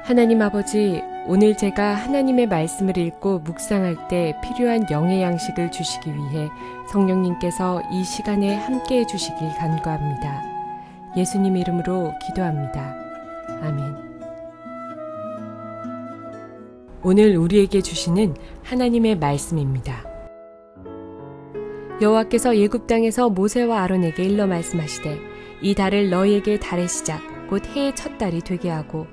하나님 아버지, 오늘 제가 하나님의 말씀을 읽고 묵상할 때 필요한 영의 양식을 주시기 위해 성령님께서 이 시간에 함께해 주시길 간구합니다. 예수님 이름으로 기도합니다. 아멘. 오늘 우리에게 주시는 하나님의 말씀입니다. 여호와께서 애굽 땅에서 모세와 아론에게 일러 말씀하시되 이 달을 너희에게 달의 시작 곧 해의 첫 달이 되게 하고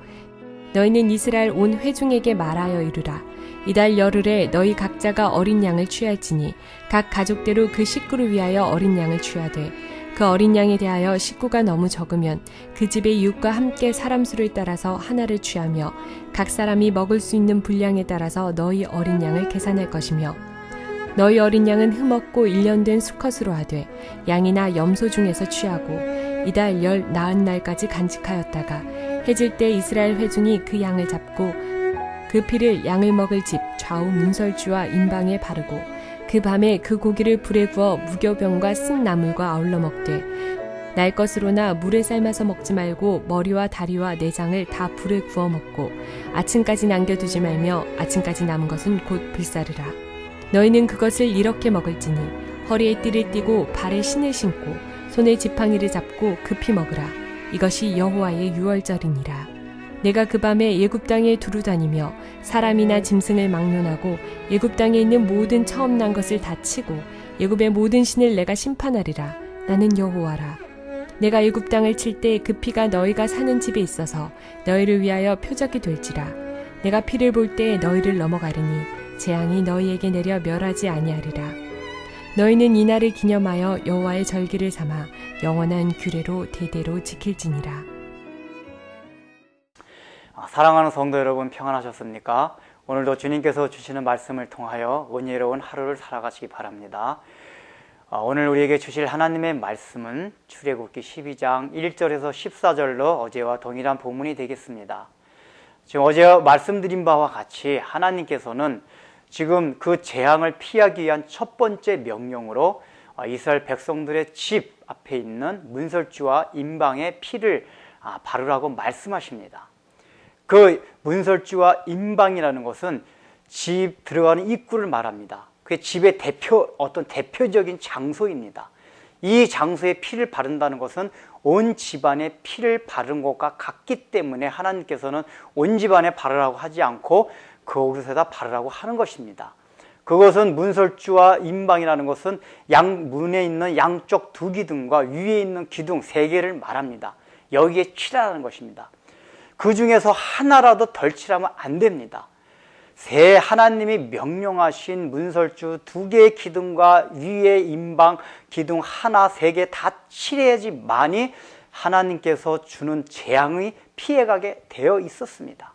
너희는 이스라엘 온 회중에게 말하여 이르라. 이달 열흘에 너희 각자가 어린 양을 취할지니 각 가족대로 그 식구를 위하여 어린 양을 취하되 그 어린 양에 대하여 식구가 너무 적으면 그 집의 이웃과 함께 사람 수를 따라서 하나를 취하며 각 사람이 먹을 수 있는 분량에 따라서 너희 어린 양을 계산할 것이며 너희 어린 양은 흠없고 1년 된 수컷으로 하되 양이나 염소 중에서 취하고 이달 열 나흔 날까지 간직하였다가 해질 때 이스라엘 회중이 그 양을 잡고 그 피를 양을 먹을 집 좌우 문설주와 임방에 바르고 그 밤에 그 고기를 불에 구워 무교병과 쓴 나물과 아울러 먹되 날 것으로나 물에 삶아서 먹지 말고 머리와 다리와 내장을 다 불에 구워 먹고 아침까지 남겨두지 말며 아침까지 남은 것은 곧 불사르라. 너희는 그것을 이렇게 먹을지니 허리에 띠를 띠고 발에 신을 신고 손에 지팡이를 잡고 급히 먹으라. 이것이 여호와의 유월절이니라. 내가 그 밤에 애굽 땅에 두루 다니며 사람이나 짐승을 막론하고 애굽 땅에 있는 모든 처음 난 것을 다 치고 애굽의 모든 신을 내가 심판하리라. 나는 여호와라. 내가 애굽 땅을 칠 때 그 피가 너희가 사는 집에 있어서 너희를 위하여 표적이 될지라. 내가 피를 볼 때 너희를 넘어가리니 재앙이 너희에게 내려 멸하지 아니하리라. 너희는 이날을 기념하여 여호와의 절기를 삼아 영원한 규례로 대대로 지킬지니라. 사랑하는 성도 여러분, 평안하셨습니까? 오늘도 주님께서 주시는 말씀을 통하여 은혜로운 하루를 살아가시기 바랍니다. 오늘 우리에게 주실 하나님의 말씀은 출애굽기 12장 1절에서 14절로 어제와 동일한 본문이 되겠습니다. 지금 어제 말씀드린 바와 같이 하나님께서는 지금 그 재앙을 피하기 위한 첫 번째 명령으로 이스라엘 백성들의 집 앞에 있는 문설주와 임방의 피를 바르라고 말씀하십니다. 그 문설주와 임방이라는 것은 집 들어가는 입구를 말합니다. 그게 집의 어떤 대표적인 장소입니다. 이 장소에 피를 바른다는 것은 온 집안에 피를 바른 것과 같기 때문에 하나님께서는 온 집안에 바르라고 하지 않고 그곳에다 바르라고 하는 것입니다. 그것은 문설주와 임방이라는 것은 문에 있는 양쪽 두 기둥과 위에 있는 기둥 세 개를 말합니다. 여기에 칠하라는 것입니다. 그 중에서 하나라도 덜 칠하면 안 됩니다. 새 하나님이 명령하신 문설주 두 개의 기둥과 위에 임방 기둥 하나 세 개 다 칠해야지만이 하나님께서 주는 재앙이 피해가게 되어 있었습니다.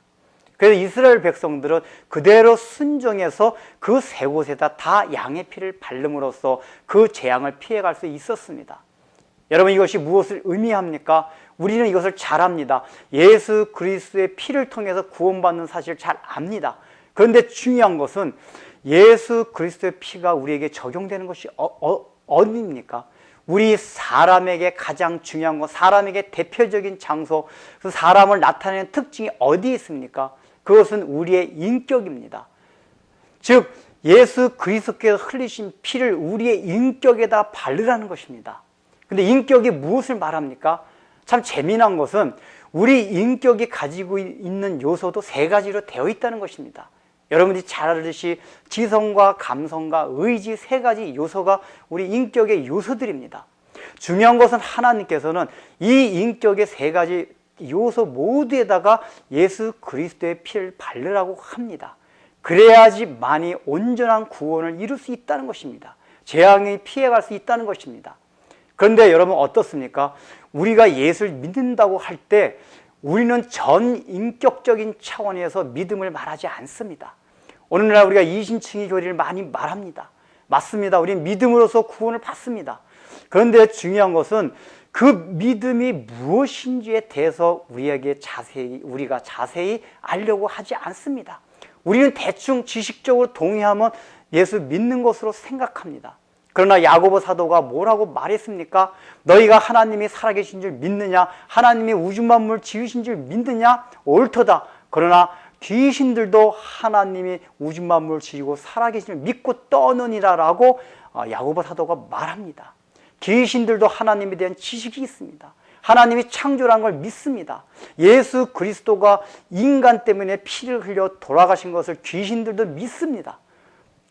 그래서 이스라엘 백성들은 그대로 순종해서 그 세 곳에다 다 양의 피를 바름으로써 그 재앙을 피해갈 수 있었습니다. 여러분, 이것이 무엇을 의미합니까? 우리는 이것을 잘 압니다. 예수 그리스도의 피를 통해서 구원받는 사실을 잘 압니다. 그런데 중요한 것은 예수 그리스도의 피가 우리에게 적용되는 것이 어디입니까? 우리 사람에게 가장 중요한 것, 사람에게 대표적인 장소, 그 사람을 나타내는 특징이 어디에 있습니까? 그것은 우리의 인격입니다. 즉 예수 그리스도께서 흘리신 피를 우리의 인격에다 바르라는 것입니다. 근데 인격이 무엇을 말합니까? 참 재미난 것은 우리 인격이 가지고 있는 요소도 세 가지로 되어 있다는 것입니다. 여러분들이 잘 알듯이 지성과 감성과 의지 세 가지 요소가 우리 인격의 요소들입니다. 중요한 것은 하나님께서는 이 인격의 세 가지 요소 모두에다가 예수 그리스도의 피를 바르라고 합니다. 그래야지만이 온전한 구원을 이룰 수 있다는 것입니다. 재앙이 피해갈 수 있다는 것입니다. 그런데 여러분 어떻습니까? 우리가 예수를 믿는다고 할 때 우리는 전 인격적인 차원에서 믿음을 말하지 않습니다. 오늘날 우리가 이신칭의 교리를 많이 말합니다. 맞습니다. 우리는 믿음으로써 구원을 받습니다. 그런데 중요한 것은 그 믿음이 무엇인지에 대해서 우리가 자세히 알려고 하지 않습니다. 우리는 대충 지식적으로 동의하면 예수 믿는 것으로 생각합니다. 그러나 야고보 사도가 뭐라고 말했습니까? 너희가 하나님이 살아계신 줄 믿느냐? 하나님이 우주 만물을 지으신 줄 믿느냐? 옳도다. 그러나 귀신들도 하나님이 우주 만물을 지으고 살아계심을 믿고 떠느니라 라고 야고보 사도가 말합니다. 귀신들도 하나님에 대한 지식이 있습니다. 하나님이 창조라는 걸 믿습니다. 예수 그리스도가 인간 때문에 피를 흘려 돌아가신 것을 귀신들도 믿습니다.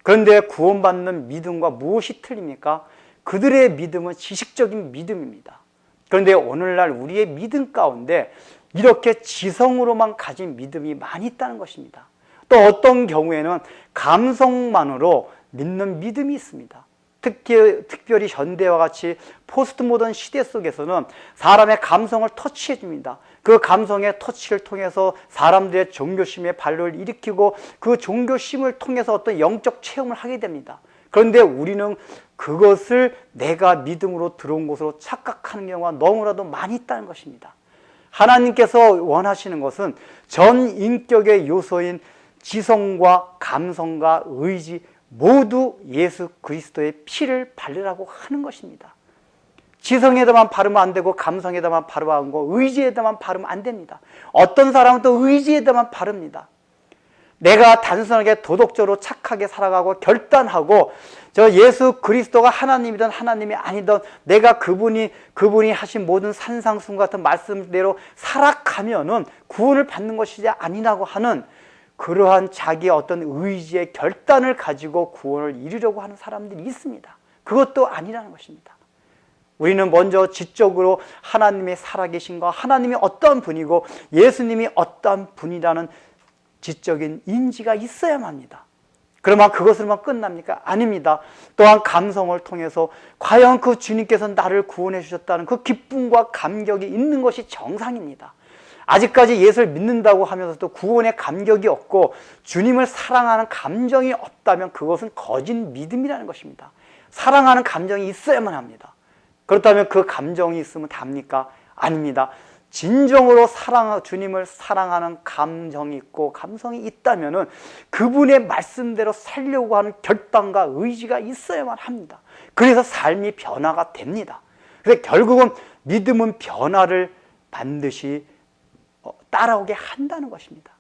그런데 구원받는 믿음과 무엇이 틀립니까? 그들의 믿음은 지식적인 믿음입니다. 그런데 오늘날 우리의 믿음 가운데 이렇게 지성으로만 가진 믿음이 많이 있다는 것입니다. 또 어떤 경우에는 감성만으로 믿는 믿음이 있습니다. 특별히 현대와 같이 포스트 모던 시대 속에서는 사람의 감성을 터치해 줍니다. 그 감성의 터치를 통해서 사람들의 종교심의 발로를 일으키고 그 종교심을 통해서 어떤 영적 체험을 하게 됩니다. 그런데 우리는 그것을 내가 믿음으로 들어온 것으로 착각하는 경우가 너무나도 많이 있다는 것입니다. 하나님께서 원하시는 것은 전 인격의 요소인 지성과 감성과 의지 모두 예수 그리스도의 피를 바르라고 하는 것입니다. 지성에다만 바르면 안 되고 감성에다만 바르면 안 되고 의지에다만 바르면 안 됩니다. 어떤 사람은 또 의지에다만 바릅니다. 내가 단순하게 도덕적으로 착하게 살아가고 결단하고 저 예수 그리스도가 하나님이든 하나님이 아니든 내가 그분이 하신 모든 산상순 같은 말씀대로 살아가면은 구원을 받는 것이지 아니라고 하는 그러한 자기의 어떤 의지의 결단을 가지고 구원을 이루려고 하는 사람들이 있습니다. 그것도 아니라는 것입니다. 우리는 먼저 지적으로 하나님의 살아계신가, 하나님이 어떠한 분이고 예수님이 어떠한 분이라는 지적인 인지가 있어야만 합니다. 그러면 그것으로만 끝납니까? 아닙니다. 또한 감성을 통해서 과연 그 주님께서 나를 구원해 주셨다는 그 기쁨과 감격이 있는 것이 정상입니다. 아직까지 예수를 믿는다고 하면서도 구원의 감격이 없고 주님을 사랑하는 감정이 없다면 그것은 거짓 믿음이라는 것입니다. 사랑하는 감정이 있어야만 합니다. 그렇다면 그 감정이 있으면 답니까? 아닙니다. 진정으로 주님을 사랑하는 감정이 있고 감성이 있다면 그분의 말씀대로 살려고 하는 결단과 의지가 있어야만 합니다. 그래서 삶이 변화가 됩니다. 그래서 결국은 믿음은 변화를 반드시 따라오게 한다는 것입니다.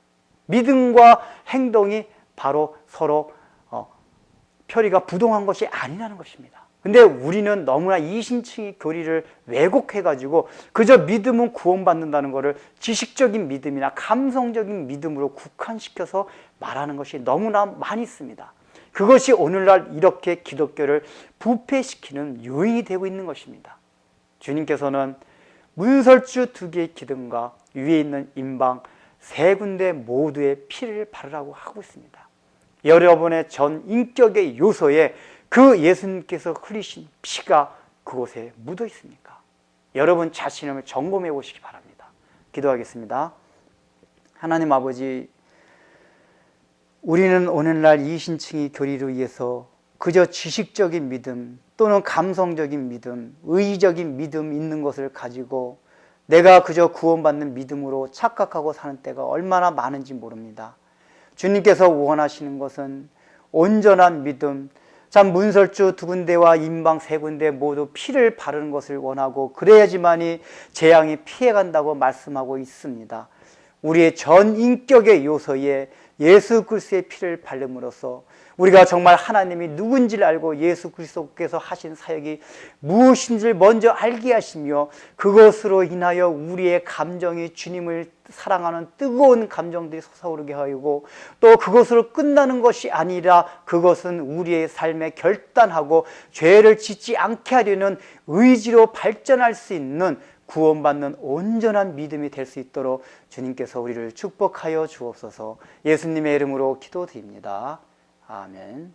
믿음과 행동이 바로 서로 표리가 부동한 것이 아니라는 것입니다. 근데 우리는 너무나 이신칭의 교리를 왜곡해가지고 그저 믿음은 구원받는다는 것을 지식적인 믿음이나 감성적인 믿음으로 국한시켜서 말하는 것이 너무나 많이 있습니다. 그것이 오늘날 이렇게 기독교를 부패시키는 요인이 되고 있는 것입니다. 주님께서는 문설주 2개의 기둥과 위에 있는 임방 3군데 모두의 피를 바르라고 하고 있습니다. 여러분의 전 인격의 요소에 그 예수님께서 흘리신 피가 그곳에 묻어 있습니까? 여러분 자신을 점검해 보시기 바랍니다. 기도하겠습니다. 하나님 아버지, 우리는 오늘날 이신칭의 교리로 인해서 그저 지식적인 믿음 또는 감성적인 믿음, 의의적인 믿음 있는 것을 가지고 내가 그저 구원받는 믿음으로 착각하고 사는 때가 얼마나 많은지 모릅니다. 주님께서 원하시는 것은 온전한 믿음, 참 문설주 2군데와 임방 3군데 모두 피를 바르는 것을 원하고 그래야지만이 재앙이 피해간다고 말씀하고 있습니다. 우리의 전 인격의 요소에 예수 그리스도의 피를 바름으로써 우리가 정말 하나님이 누군지를 알고 예수 그리스도께서 하신 사역이 무엇인지를 먼저 알게 하시며 그것으로 인하여 우리의 감정이 주님을 사랑하는 뜨거운 감정들이 솟아오르게 하고 또 그것으로 끝나는 것이 아니라 그것은 우리의 삶에 결단하고 죄를 짓지 않게 하려는 의지로 발전할 수 있는 구원받는 온전한 믿음이 될 수 있도록 주님께서 우리를 축복하여 주옵소서. 예수님의 이름으로 기도드립니다. 아멘.